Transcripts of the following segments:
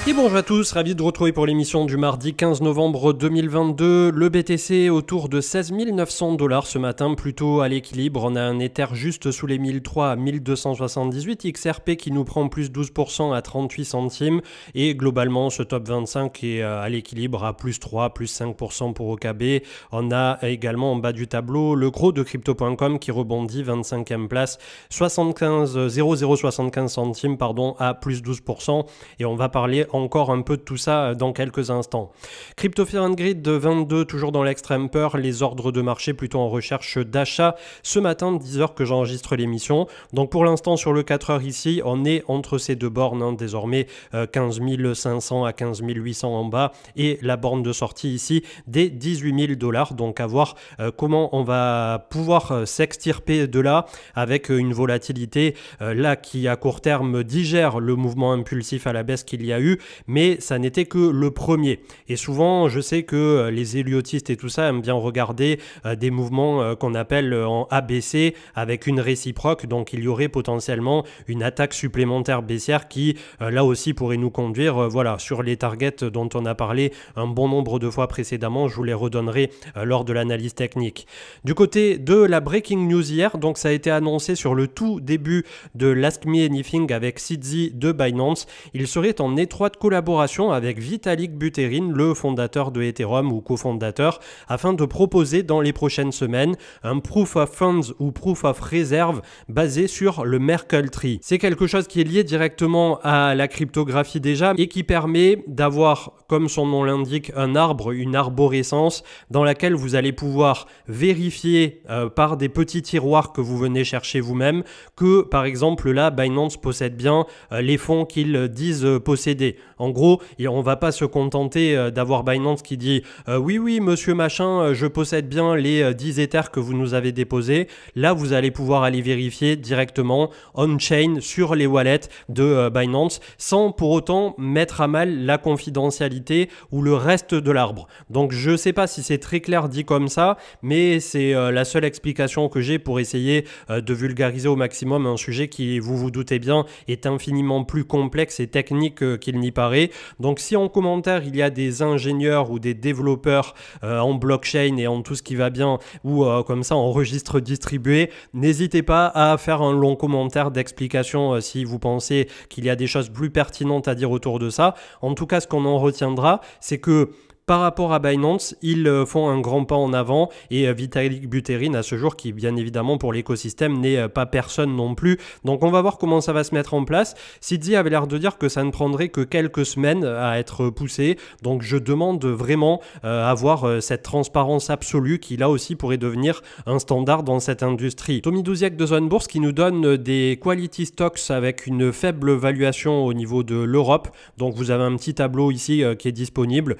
Et bonjour à tous, ravi de vous retrouver pour l'émission du mardi 15 novembre 2022. Le BTC autour de 16 900 $ ce matin, plutôt à l'équilibre. On a un Ether juste sous les 1003 à 1278, XRP qui nous prend plus 12% à 38 centimes. Et globalement, ce top 25 est à l'équilibre à plus 3, plus 5% pour OKB. On a également en bas du tableau le gros de Crypto.com qui rebondit 25e place, 0,075 centimes à plus 12%. Et on va parler encore un peu de tout ça dans quelques instants. Crypto Fear and Greed de 22, toujours dans l'extrême peur, les ordres de marché plutôt en recherche d'achat. Ce matin, 10h que j'enregistre l'émission. Donc pour l'instant, sur le 4h ici, on est entre ces deux bornes, désormais 15 500 à 15 800 en bas et la borne de sortie ici des 18 000 $. Donc à voir comment on va pouvoir s'extirper de là avec une volatilité là qui à court terme digère le mouvement impulsif à la baisse qu'il y a eu, mais ça n'était que le premier. Et souvent, je sais que les héliotistes et tout ça aiment bien regarder des mouvements qu'on appelle en ABC avec une réciproque. Donc, il y aurait potentiellement une attaque supplémentaire baissière qui, là aussi, pourrait nous conduire voilà, sur les targets dont on a parlé un bon nombre de fois précédemment. Je vous les redonnerai lors de l'analyse technique. Du côté de la breaking news hier, donc ça a été annoncé sur le tout début de l'Ask Me Anything avec Sidzi de Binance. Il serait en étroite collaboration avec Vitalik Buterin, le fondateur de Ethereum ou cofondateur, afin de proposer dans les prochaines semaines un Proof of Funds ou Proof of Reserve basé sur le Merkle Tree. C'est quelque chose qui est lié directement à la cryptographie déjà et qui permet d'avoir, comme son nom l'indique, un arbre, une arborescence dans laquelle vous allez pouvoir vérifier par des petits tiroirs que vous venez chercher vous-même que, par exemple, là, Binance possède bien les fonds qu'ils disent posséder. En gros, on ne va pas se contenter d'avoir Binance qui dit oui, monsieur machin, je possède bien les 10 Ethers que vous nous avez déposés. Là, vous allez pouvoir aller vérifier directement on-chain sur les wallets de Binance sans pour autant mettre à mal la confidentialité ou le reste de l'arbre. Donc, je ne sais pas si c'est très clair dit comme ça, mais c'est la seule explication que j'ai pour essayer de vulgariser au maximum un sujet qui, vous vous doutez bien, est infiniment plus complexe et technique qu'il n'y paraît. Donc si en commentaire il y a des ingénieurs ou des développeurs en blockchain et en tout ce qui va bien ou comme ça en registre distribué, n'hésitez pas à faire un long commentaire d'explication si vous pensez qu'il y a des choses plus pertinentes à dire autour de ça. En tout cas, ce qu'on en retiendra, c'est que par rapport à Binance, ils font un grand pas en avant et Vitalik Buterin à ce jour, qui bien évidemment pour l'écosystème n'est pas personne non plus. Donc on va voir comment ça va se mettre en place. Sidzi avait l'air de dire que ça ne prendrait que quelques semaines à être poussé. Donc je demande vraiment à avoir cette transparence absolue qui là aussi pourrait devenir un standard dans cette industrie. Tommy Douziak de Zone Bourse qui nous donne des quality stocks avec une faible valuation au niveau de l'Europe. Donc vous avez un petit tableau ici qui est disponible.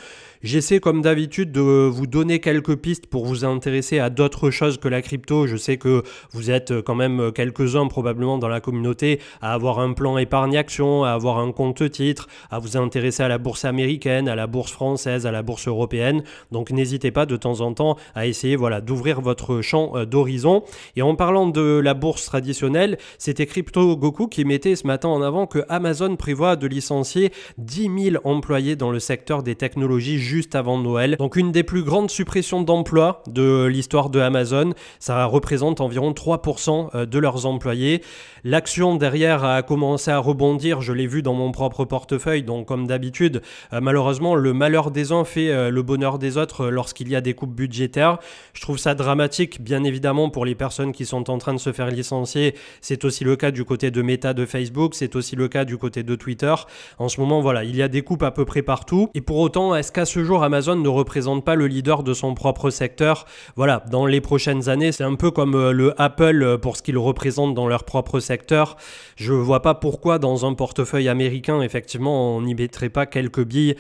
J'essaie comme d'habitude de vous donner quelques pistes pour vous intéresser à d'autres choses que la crypto. Je sais que vous êtes quand même quelques-uns probablement dans la communauté à avoir un plan épargne action, à avoir un compte titre, à vous intéresser à la bourse américaine, à la bourse française, à la bourse européenne. Donc n'hésitez pas de temps en temps à essayer d'ouvrir votre champ d'horizon. Et en parlant de la bourse traditionnelle, c'était Crypto Goku qui mettait ce matin en avant que Amazon prévoit de licencier 10 000 employés dans le secteur des technologies juste avant Noël. Donc une des plus grandes suppressions d'emplois de l'histoire de Amazon. Ça représente environ 3% de leurs employés. L'action derrière a commencé à rebondir, je l'ai vu dans mon propre portefeuille. Donc comme d'habitude, malheureusement, le malheur des uns fait le bonheur des autres lorsqu'il y a des coupes budgétaires. Je trouve ça dramatique, bien évidemment, pour les personnes qui sont en train de se faire licencier. C'est aussi le cas du côté de Meta de Facebook, c'est aussi le cas du côté de Twitter. En ce moment, voilà, il y a des coupes à peu près partout. Et pour autant, est-ce qu'à ce jour, Amazon ne représente pas le leader de son propre secteur? Voilà, dans les prochaines années, c'est un peu comme le Apple pour ce qu'il représente dans leur propre secteur. Je vois pas pourquoi dans un portefeuille américain, effectivement, on n'y mettrait pas quelques billes,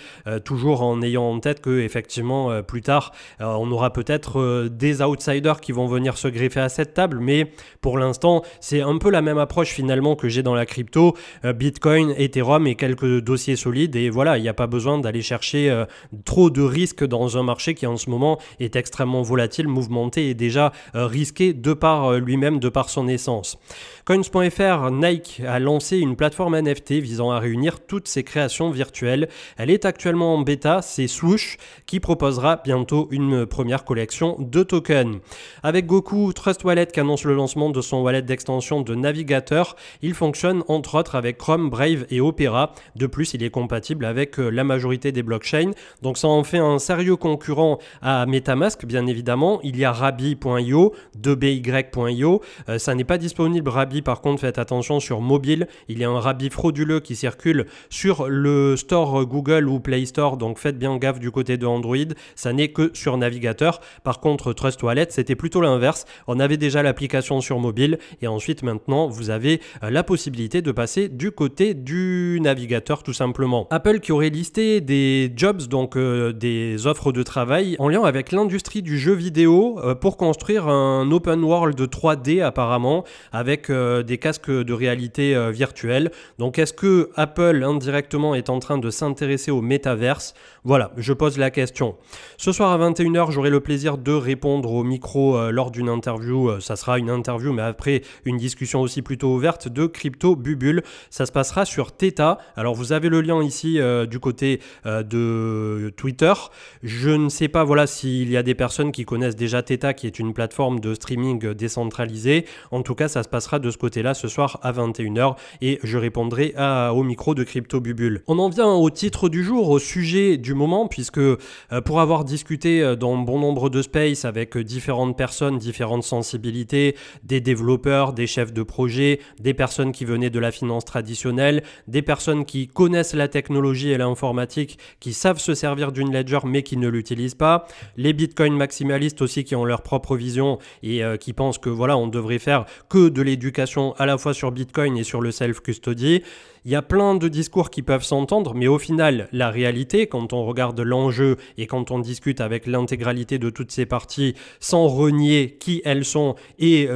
toujours en ayant en tête que, effectivement, plus tard, on aura peut-être des outsiders qui vont venir se greffer à cette table, mais pour l'instant, c'est un peu la même approche finalement que j'ai dans la crypto, Bitcoin, Ethereum et quelques dossiers solides, et voilà, il n'y a pas besoin d'aller chercher trop trop de risques dans un marché qui en ce moment est extrêmement volatile, mouvementé et déjà risqué de par lui-même, de par son essence. Coins.fr, Nike a lancé une plateforme NFT visant à réunir toutes ses créations virtuelles. Elle est actuellement en bêta, c'est Swoosh qui proposera bientôt une première collection de tokens. Avec Goku, Trust Wallet qui annonce le lancement de son wallet d'extension de navigateur. Il fonctionne entre autres avec Chrome, Brave et Opera. De plus, il est compatible avec la majorité des blockchains. Donc ça en fait un sérieux concurrent à MetaMask, bien évidemment. Il y a Rabby.io, 2by.io. Ça n'est pas disponible Rabby, par contre, faites attention sur mobile. Il y a un Rabby frauduleux qui circule sur le store Google ou Play Store. Donc faites bien gaffe du côté de Android. Ça n'est que sur navigateur. Par contre, Trust Wallet, c'était plutôt l'inverse. On avait déjà l'application sur mobile et ensuite maintenant vous avez la possibilité de passer du côté du navigateur tout simplement. Apple qui aurait listé des jobs, donc des offres de travail en lien avec l'industrie du jeu vidéo pour construire un open world 3D apparemment avec des casques de réalité virtuelle. Donc est-ce que Apple indirectement est en train de s'intéresser au métaverse? Voilà, je pose la question. Ce soir à 21h, j'aurai le plaisir de répondre au micro lors d'une interview. Ça sera une interview, mais après une discussion aussi plutôt ouverte de Crypto Bubule. Ça se passera sur Theta. Alors vous avez le lien ici du côté de Twitter. Je ne sais pas voilà, s'il y a des personnes qui connaissent déjà Theta, qui est une plateforme de streaming décentralisée. En tout cas, ça se passera de ce côté-là ce soir à 21h et je répondrai au micro de Crypto Bubule. On en vient au titre du jour, au sujet du moment, puisque pour avoir discuté dans bon nombre de spaces avec différentes personnes, différentes sensibilités, des développeurs, des chefs de projet, des personnes qui venaient de la finance traditionnelle, des personnes qui connaissent la technologie et l'informatique, qui savent se servir d'une ledger mais qui ne l'utilisent pas, les bitcoin maximalistes aussi qui ont leur propre vision et qui pensent que voilà, on devrait faire que de l'éducation à la fois sur Bitcoin et sur le self-custody. Il y a plein de discours qui peuvent s'entendre, mais au final, la réalité, quand on regarde l'enjeu et quand on discute avec l'intégralité de toutes ces parties, sans renier qui elles sont et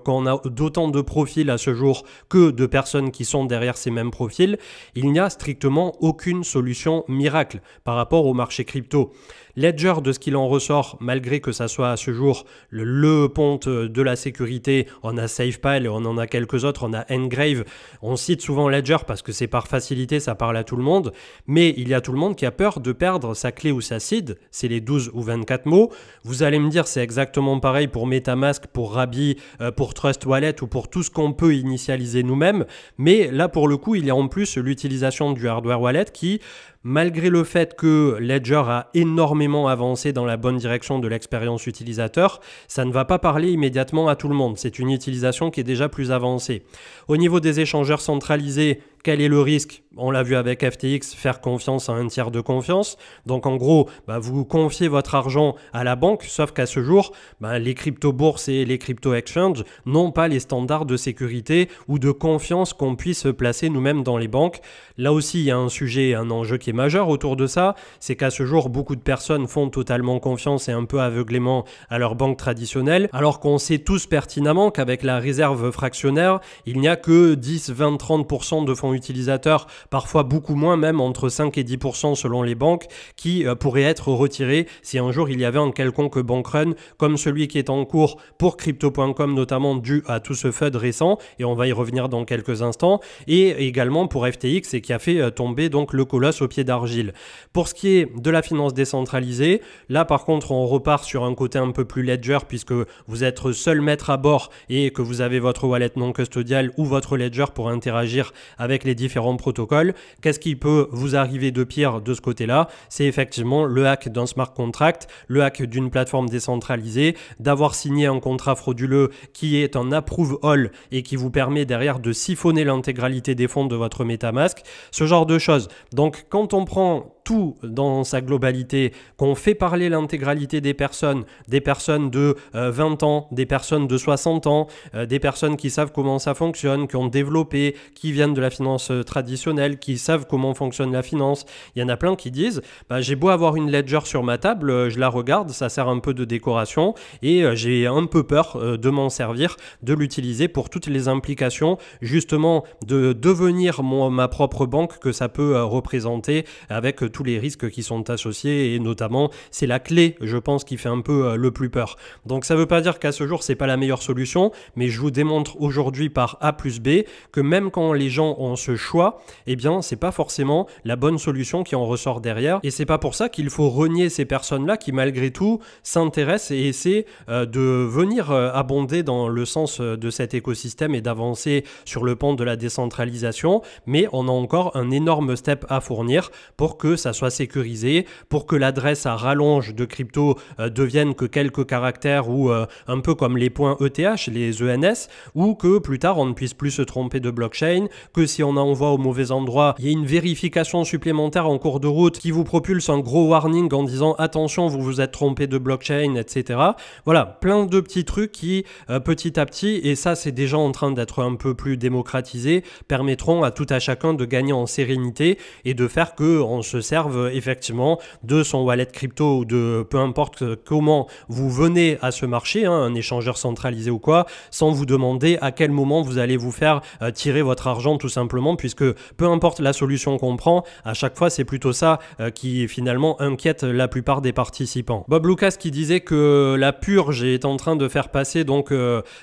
qu'on a d'autant de profils à ce jour que de personnes qui sont derrière ces mêmes profils, il n'y a strictement aucune solution miracle par rapport au marché crypto. Ledger, de ce qu'il en ressort, malgré que ça soit à ce jour le ponte de la sécurité, on a SafePal et on en a quelques autres, on a Ngrave, on cite souvent Ledger parce que c'est par facilité, ça parle à tout le monde, mais il y a tout le monde qui a peur de perdre sa clé ou sa seed, c'est les 12 ou 24 mots. Vous allez me dire c'est exactement pareil pour MetaMask, pour Rabby, pour Trust Wallet ou pour tout ce qu'on peut initialiser nous-mêmes, mais là pour le coup il y a en plus l'utilisation du hardware wallet qui, malgré le fait que Ledger a énormément avancé dans la bonne direction de l'expérience utilisateur, ça ne va pas parler immédiatement à tout le monde. C'est une utilisation qui est déjà plus avancée. Au niveau des échangeurs centralisés, quel est le risque? On l'a vu avec FTX, faire confiance à un tiers de confiance. Donc en gros, vous confiez votre argent à la banque, sauf qu'à ce jour, les crypto-bourses et les crypto-exchanges n'ont pas les standards de sécurité ou de confiance qu'on puisse placer nous-mêmes dans les banques. Là aussi, il y a un sujet, un enjeu qui est majeur autour de ça, c'est qu'à ce jour, beaucoup de personnes font totalement confiance et un peu aveuglément à leur banque traditionnelle, alors qu'on sait tous pertinemment qu'avec la réserve fractionnaire, il n'y a que 10, 20, 30% de fonds utilisateurs, parfois beaucoup moins, même entre 5 et 10% selon les banques, qui pourraient être retirés si un jour il y avait un quelconque bank run, comme celui qui est en cours pour Crypto.com, notamment dû à tout ce FUD récent, et on va y revenir dans quelques instants, et également pour FTX, et qui a fait tomber donc le colosse au pied d'argile. Pour ce qui est de la finance décentralisée, là par contre on repart sur un côté un peu plus ledger, puisque vous êtes seul maître à bord et que vous avez votre wallet non custodial ou votre ledger pour interagir avec les différents protocoles. Qu'est-ce qui peut vous arriver de pire de ce côté-là? C'est effectivement le hack d'un smart contract, le hack d'une plateforme décentralisée, d'avoir signé un contrat frauduleux qui est un approve all et qui vous permet derrière de siphonner l'intégralité des fonds de votre MetaMask, ce genre de choses. Donc quand on prend tout dans sa globalité, qu'on fait parler l'intégralité des personnes de 20 ans, des personnes de 60 ans, des personnes qui savent comment ça fonctionne, qui ont développé, qui viennent de la finance traditionnelle, qui savent comment fonctionne la finance. Il y en a plein qui disent j'ai beau avoir une ledger sur ma table, je la regarde, ça sert un peu de décoration et j'ai un peu peur de m'en servir, de l'utiliser pour toutes les implications justement de devenir ma propre banque que ça peut représenter avec tout tous les risques qui sont associés et notamment c'est la clé, je pense, qui fait un peu le plus peur. Donc ça ne veut pas dire qu'à ce jour c'est pas la meilleure solution, mais je vous démontre aujourd'hui par A plus B que même quand les gens ont ce choix, eh bien c'est pas forcément la bonne solution qui en ressort derrière, et c'est pas pour ça qu'il faut renier ces personnes-là qui malgré tout s'intéressent et essaient de venir abonder dans le sens de cet écosystème et d'avancer sur le pont de la décentralisation, mais on a encore un énorme step à fournir pour que ça soit sécurisé, pour que l'adresse à rallonge de crypto devienne que quelques caractères ou un peu comme les points ETH, les ENS, ou que plus tard on ne puisse plus se tromper de blockchain, que si on envoie au mauvais endroit, il y ait une vérification supplémentaire en cours de route qui vous propulse un gros warning en disant attention, vous vous êtes trompé de blockchain, etc. Voilà, plein de petits trucs qui petit à petit, et ça c'est déjà en train d'être un peu plus démocratisé, permettront à tout à chacun de gagner en sérénité et de faire qu'on se serve effectivement de son wallet crypto ou de peu importe comment vous venez à ce marché, un échangeur centralisé ou quoi, sans vous demander à quel moment vous allez vous faire tirer votre argent tout simplement, puisque peu importe la solution qu'on prend, à chaque fois c'est plutôt ça qui finalement inquiète la plupart des participants. Bob Lucas qui disait que la purge est en train de faire passer donc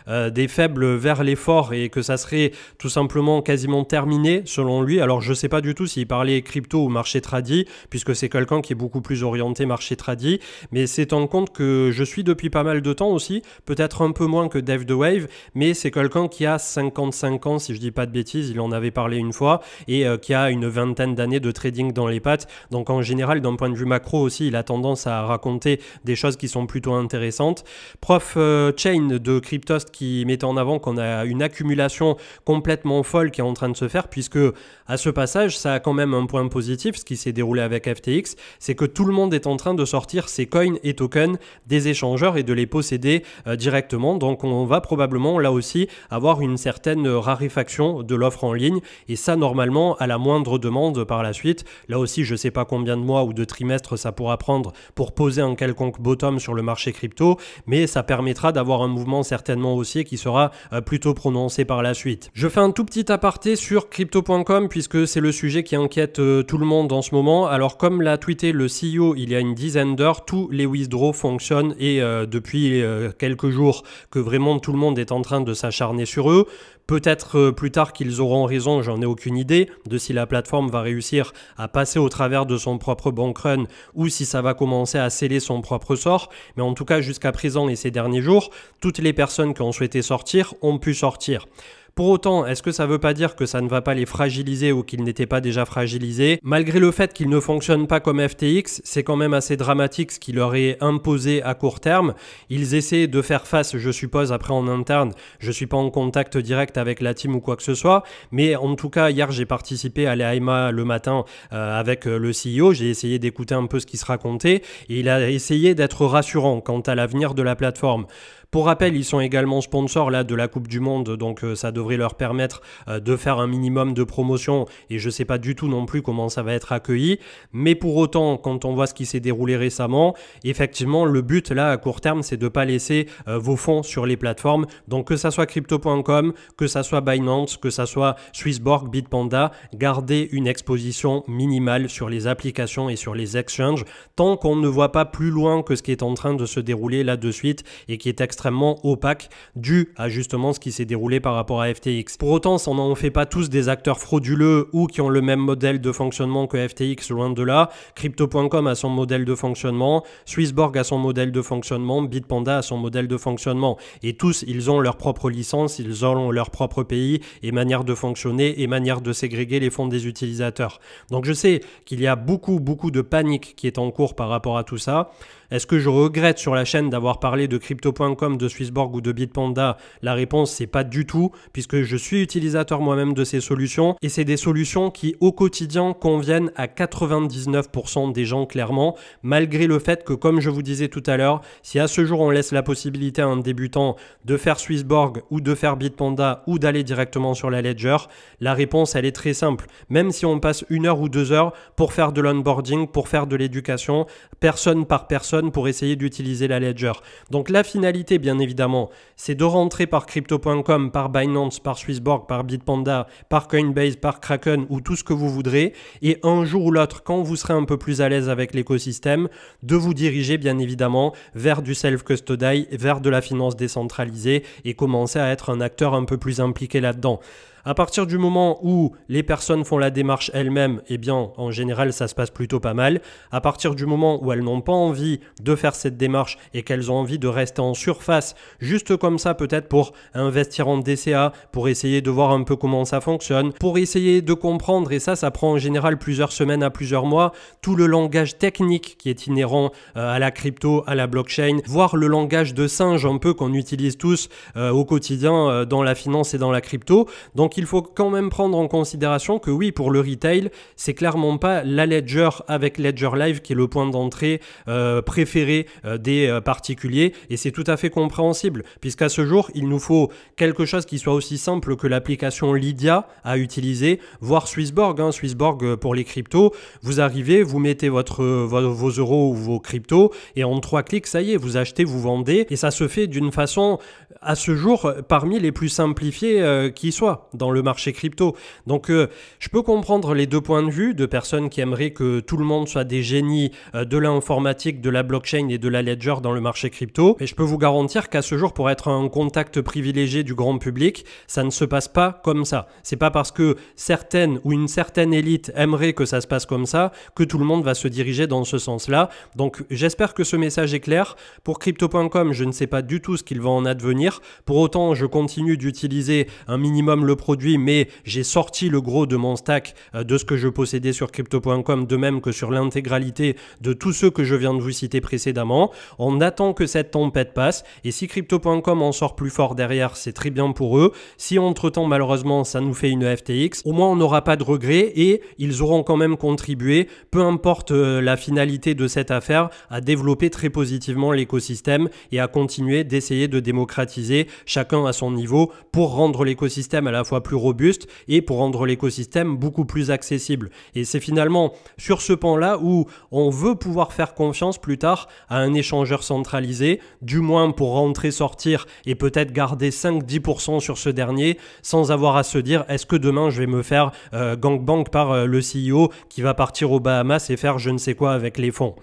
des faibles vers les forts et que ça serait tout simplement quasiment terminé selon lui. Alors je sais pas du tout s'il parlait crypto ou marché tradi, puisque c'est quelqu'un qui est beaucoup plus orienté marché tradi, mais c'est un compte que je suis depuis pas mal de temps aussi, peut-être un peu moins que Dave the Wave, mais c'est quelqu'un qui a 55 ans si je dis pas de bêtises, il en avait parlé une fois, et qui a une vingtaine d'années de trading dans les pattes. Donc en général, d'un point de vue macro aussi, il a tendance à raconter des choses qui sont plutôt intéressantes. Prof Chain de Cryptost qui mettait en avant qu'on a une accumulation complètement folle qui est en train de se faire, puisque à ce passage, ça a quand même un point positif, ce qui s'est déroulé avec FTX, c'est que tout le monde est en train de sortir ses coins et tokens des échangeurs et de les posséder directement. Donc on va probablement là aussi avoir une certaine raréfaction de l'offre en ligne, et ça normalement à la moindre demande par la suite. Là aussi je ne sais pas combien de mois ou de trimestres ça pourra prendre pour poser un quelconque bottom sur le marché crypto, mais ça permettra d'avoir un mouvement certainement haussier qui sera plutôt prononcé par la suite. Je fais un tout petit aparté sur crypto.com puisque c'est le sujet qui inquiète tout le monde en ce moment. Alors comme l'a tweeté le CEO il y a une dizaine d'heures, tous les withdraws fonctionnent et depuis quelques jours que vraiment tout le monde est en train de s'acharner sur eux. Peut-être plus tard qu'ils auront raison, j'en ai aucune idée de si la plateforme va réussir à passer au travers de son propre bank run ou si ça va commencer à sceller son propre sort. Mais en tout cas, jusqu'à présent et ces derniers jours, toutes les personnes qui ont souhaité sortir ont pu sortir. Pour autant, est-ce que ça ne veut pas dire que ça ne va pas les fragiliser ou qu'ils n'étaient pas déjà fragilisés? Malgré le fait qu'ils ne fonctionnent pas comme FTX, c'est quand même assez dramatique ce qui leur est imposé à court terme. Ils essaient de faire face, je suppose, après en interne. Je ne suis pas en contact direct avec la team ou quoi que ce soit, mais en tout cas, hier, j'ai participé à l'AIMA le matin avec le CEO. J'ai essayé d'écouter un peu ce qui se racontait et il a essayé d'être rassurant quant à l'avenir de la plateforme. Pour rappel, ils sont également sponsors là, de la Coupe du Monde, donc ça devrait leur permettre de faire un minimum de promotion et je ne sais pas du tout non plus comment ça va être accueilli. Mais pour autant, quand on voit ce qui s'est déroulé récemment, effectivement, le but là à court terme, c'est de ne pas laisser vos fonds sur les plateformes. Donc que ça soit crypto.com, que ça soit Binance, que ça soit Swissborg, Bitpanda, gardez une exposition minimale sur les applications et sur les exchanges tant qu'on ne voit pas plus loin que ce qui est en train de se dérouler là de suite et qui est extrêmement opaque dû à justement ce qui s'est déroulé par rapport à FTX. Pour autant, ça n'en fait pas tous des acteurs frauduleux ou qui ont le même modèle de fonctionnement que FTX, loin de là. Crypto.com a son modèle de fonctionnement, Swissborg a son modèle de fonctionnement, Bitpanda a son modèle de fonctionnement. Et tous, ils ont leur propre licence, ils ont leur propre pays et manière de fonctionner et manière de ségréguer les fonds des utilisateurs. Donc je sais qu'il y a beaucoup de panique qui est en cours par rapport à tout ça. Est-ce que je regrette sur la chaîne d'avoir parlé de crypto.com, de Swissborg ou de Bitpanda? La réponse, c'est pas du tout, puisque je suis utilisateur moi-même de ces solutions et c'est des solutions qui au quotidien conviennent à 99% des gens clairement, malgré le fait que, comme je vous disais tout à l'heure, si à ce jour on laisse la possibilité à un débutant de faire Swissborg ou de faire Bitpanda ou d'aller directement sur la Ledger, la réponse elle est très simple. Même si on passe 1 heure ou 2 heures pour faire de l'onboarding, pour faire de l'éducation, personne par personne pour essayer d'utiliser la Ledger. Donc la finalité possibilité, bien évidemment, c'est de rentrer par Crypto.com, par Binance, par Swissborg, par Bitpanda, par Coinbase, par Kraken ou tout ce que vous voudrez. Et un jour ou l'autre, quand vous serez un peu plus à l'aise avec l'écosystème, de vous diriger, bien évidemment, vers du self-custody, vers de la finance décentralisée et commencer à être un acteur un peu plus impliqué là-dedans. À partir du moment où les personnes font la démarche elles-mêmes, eh bien, en général, ça se passe plutôt pas mal. À partir du moment où elles n'ont pas envie de faire cette démarche et qu'elles ont envie de rester en surface, juste comme ça, peut-être pour investir en DCA, pour essayer de voir un peu comment ça fonctionne, pour essayer de comprendre, et ça prend en général plusieurs semaines à plusieurs mois, tout le langage technique qui est inhérent à la crypto, à la blockchain, voire le langage de singe un peu qu'on utilise tous au quotidien dans la finance et dans la crypto. Donc, il faut quand même prendre en considération que oui, pour le retail, c'est clairement pas la Ledger avec Ledger Live qui est le point d'entrée préféré des particuliers, et c'est tout à fait compréhensible puisqu'à ce jour, il nous faut quelque chose qui soit aussi simple que l'application Lydia à utiliser, voire Swissborg, Swissborg pour les cryptos. Vous arrivez, vous mettez vos euros ou vos cryptos et en 3 clics, ça y est, vous achetez, vous vendez, et ça se fait d'une façon à ce jour parmi les plus simplifiées qui soient dans le marché crypto. Donc je peux comprendre les deux points de vue de personnes qui aimeraient que tout le monde soit des génies de l'informatique, de la blockchain et de la ledger dans le marché crypto. Et je peux vous garantir qu'à ce jour, pour être un contact privilégié du grand public, ça ne se passe pas comme ça. C'est pas parce que certaines ou une certaine élite aimerait que ça se passe comme ça que tout le monde va se diriger dans ce sens-là. Donc j'espère que ce message est clair. Pour Crypto.com, je ne sais pas du tout ce qu'il va en advenir. Pour autant, je continue d'utiliser un minimum le produit, mais j'ai sorti le gros de mon stack de ce que je possédais sur Crypto.com, de même que sur l'intégralité de tous ceux que je viens de vous citer précédemment. On attend que cette tempête passe, et si Crypto.com en sort plus fort derrière, c'est très bien pour eux. Si entre-temps, malheureusement, ça nous fait une FTX, au moins on n'aura pas de regrets et ils auront quand même contribué, peu importe la finalité de cette affaire, à développer très positivement l'écosystème et à continuer d'essayer de démocratiser chacun à son niveau pour rendre l'écosystème à la fois plus robuste et pour rendre l'écosystème beaucoup plus accessible. Et c'est finalement sur ce pan-là où on veut pouvoir faire confiance plus tard à un échangeur centralisé, du moins pour rentrer, sortir et peut-être garder 5-10% sur ce dernier sans avoir à se dire est-ce que demain je vais me faire gangbang par le CEO qui va partir aux Bahamas et faire je ne sais quoi avec les fonds.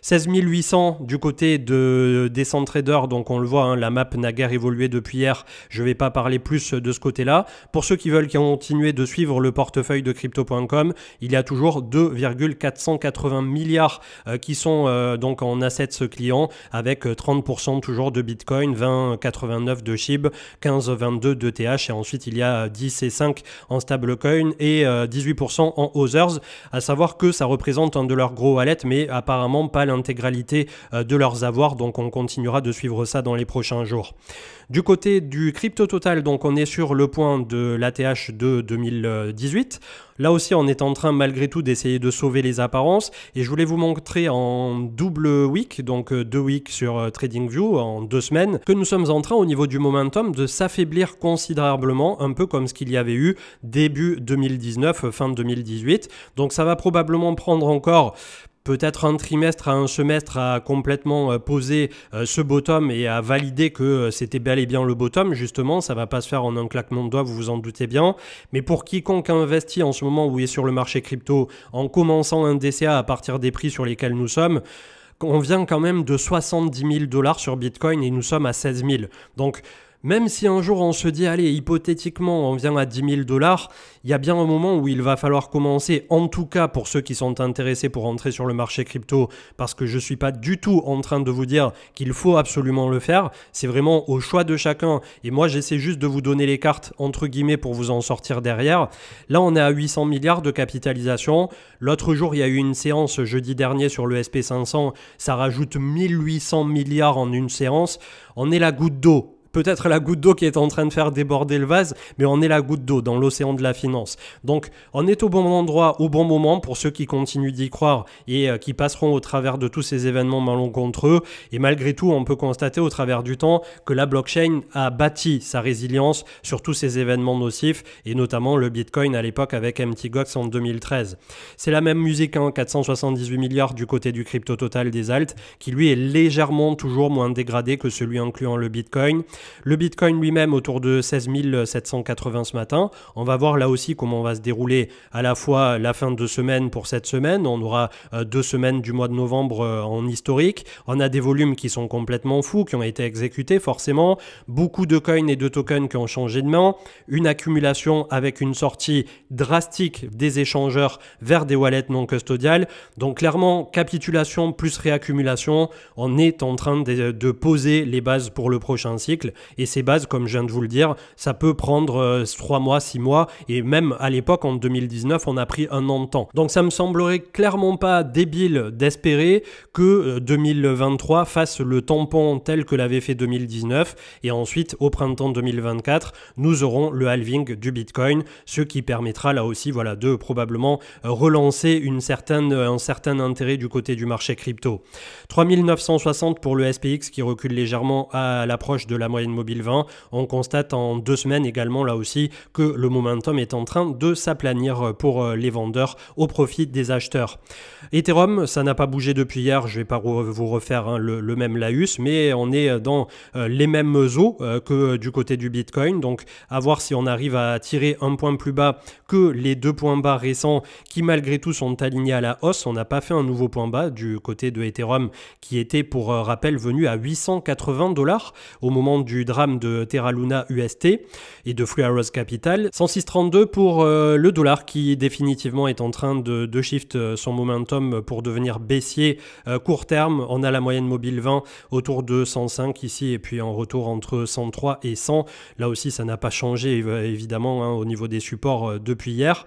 16 800 du côté des traders, donc on le voit, la map n'a guère évolué depuis hier, je ne vais pas parler plus de ce côté-là. Pour ceux qui veulent continuer de suivre le portefeuille de Crypto.com, il y a toujours 2,480 milliards qui sont donc en assets clients, avec 30% toujours de Bitcoin, 20,89 de SHIB, 15,22 de TH, et ensuite il y a 10 et 5 en stablecoin et 18% en Others, à savoir que ça représente un de leurs gros wallets, mais apparemment pas l'intégralité de leurs avoirs, donc on continuera de suivre ça dans les prochains jours. Du côté du crypto total, donc on est sur le point de l'ATH de 2018. Là aussi, on est en train malgré tout d'essayer de sauver les apparences, et je voulais vous montrer en double week, donc 2 weeks sur TradingView en 2 semaines, que nous sommes en train au niveau du momentum de s'affaiblir considérablement, un peu comme ce qu'il y avait eu début 2019, fin 2018. Donc ça va probablement prendre encore peut-être un trimestre à un semestre à complètement poser ce bottom et à valider que c'était bel et bien le bottom. Justement, ça ne va pas se faire en un claquement de doigts, vous vous en doutez bien. Mais pour quiconque investit en ce moment où il est sur le marché crypto, en commençant un DCA à partir des prix sur lesquels nous sommes, on vient quand même de 70 000 $ sur Bitcoin et nous sommes à 16 000. Donc, même si un jour on se dit, allez, hypothétiquement, on vient à 10 000 $, il y a bien un moment où il va falloir commencer, en tout cas pour ceux qui sont intéressés pour entrer sur le marché crypto, parce que je ne suis pas du tout en train de vous dire qu'il faut absolument le faire. C'est vraiment au choix de chacun. Et moi, j'essaie juste de vous donner les cartes, entre guillemets, pour vous en sortir derrière. Là, on est à 800 milliards de capitalisation. L'autre jour, il y a eu une séance jeudi dernier sur le SP500. Ça rajoute 1800 milliards en une séance. On est la goutte d'eau. peut-être la goutte d'eau qui est en train de faire déborder le vase, mais on est la goutte d'eau dans l'océan de la finance. Donc on est au bon endroit, au bon moment pour ceux qui continuent d'y croire et qui passeront au travers de tous ces événements malencontreux. Et malgré tout, on peut constater au travers du temps que la blockchain a bâti sa résilience sur tous ces événements nocifs, et notamment le Bitcoin à l'époque avec Mt. Gox en 2013. C'est la même musique, 478 milliards du côté du crypto total des alts, qui lui est légèrement toujours moins dégradé que celui incluant le Bitcoin. Le Bitcoin lui-même autour de 16 780 ce matin. On va voir là aussi comment va se dérouler à la fois la fin de semaine pour cette semaine. On aura 2 semaines du mois de novembre en historique. On a des volumes qui sont complètement fous, qui ont été exécutés forcément. Beaucoup de coins et de tokens qui ont changé de main. Une accumulation avec une sortie drastique des échangeurs vers des wallets non custodiales. Donc clairement, capitulation plus réaccumulation. On est en train de poser les bases pour le prochain cycle. Et ces bases, comme je viens de vous le dire, ça peut prendre 3 mois, 6 mois. Et même à l'époque, en 2019, on a pris 1 an de temps. Donc ça me semblerait clairement pas débile d'espérer que 2023 fasse le tampon tel que l'avait fait 2019. Et ensuite, au printemps 2024, nous aurons le halving du Bitcoin, ce qui permettra là aussi de probablement relancer un certain intérêt du côté du marché crypto. 3960 pour le SPX qui recule légèrement à l'approche de la moyenne mobile 20. On constate en 2 semaines également là aussi que le momentum est en train de s'aplanir pour les vendeurs au profit des acheteurs. Ethereum, ça n'a pas bougé depuis hier, je ne vais pas vous refaire le même laïus, mais on est dans les mêmes eaux que du côté du Bitcoin, donc à voir si on arrive à tirer un point plus bas que les 2 points bas récents qui malgré tout sont alignés à la hausse. On n'a pas fait un nouveau point bas du côté de Ethereum qui était pour rappel venu à 880 $ au moment du drame de Terra Luna UST et de Free Arrows Capital. 106,32 pour le dollar qui définitivement est en train de shift son momentum pour devenir baissier court terme. On a la moyenne mobile 20 autour de 105 ici et puis en retour entre 103 et 100. Là aussi ça n'a pas changé évidemment au niveau des supports depuis hier.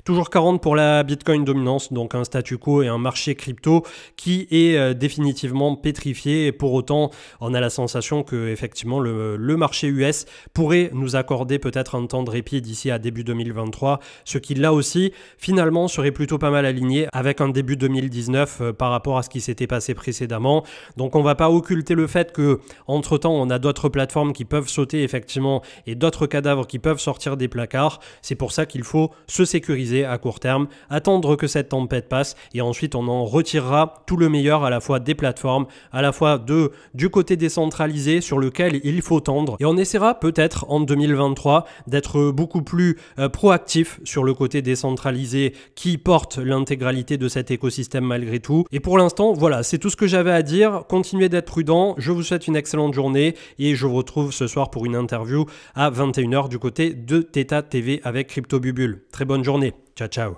Toujours 40 pour la Bitcoin dominance, donc un statu quo et un marché crypto qui est définitivement pétrifié. Et pour autant, on a la sensation que effectivement le marché US pourrait nous accorder peut-être un temps de répit d'ici à début 2023, ce qui là aussi finalement serait plutôt pas mal aligné avec un début 2019 par rapport à ce qui s'était passé précédemment. Donc on va pas occulter le fait que entre temps on a d'autres plateformes qui peuvent sauter effectivement et d'autres cadavres qui peuvent sortir des placards. C'est pour ça qu'il faut se sécuriser à court terme, attendre que cette tempête passe et ensuite on en retirera tout le meilleur à la fois des plateformes, à la fois du côté décentralisé sur lequel il faut tendre, et on essaiera peut-être en 2023 d'être beaucoup plus proactif sur le côté décentralisé qui porte l'intégralité de cet écosystème malgré tout. Et pour l'instant, voilà, c'est tout ce que j'avais à dire. Continuez d'être prudent, je vous souhaite une excellente journée et je vous retrouve ce soir pour une interview à 21 h du côté de Theta TV avec Crypto Bubule. Très bonne journée. Ciao, ciao.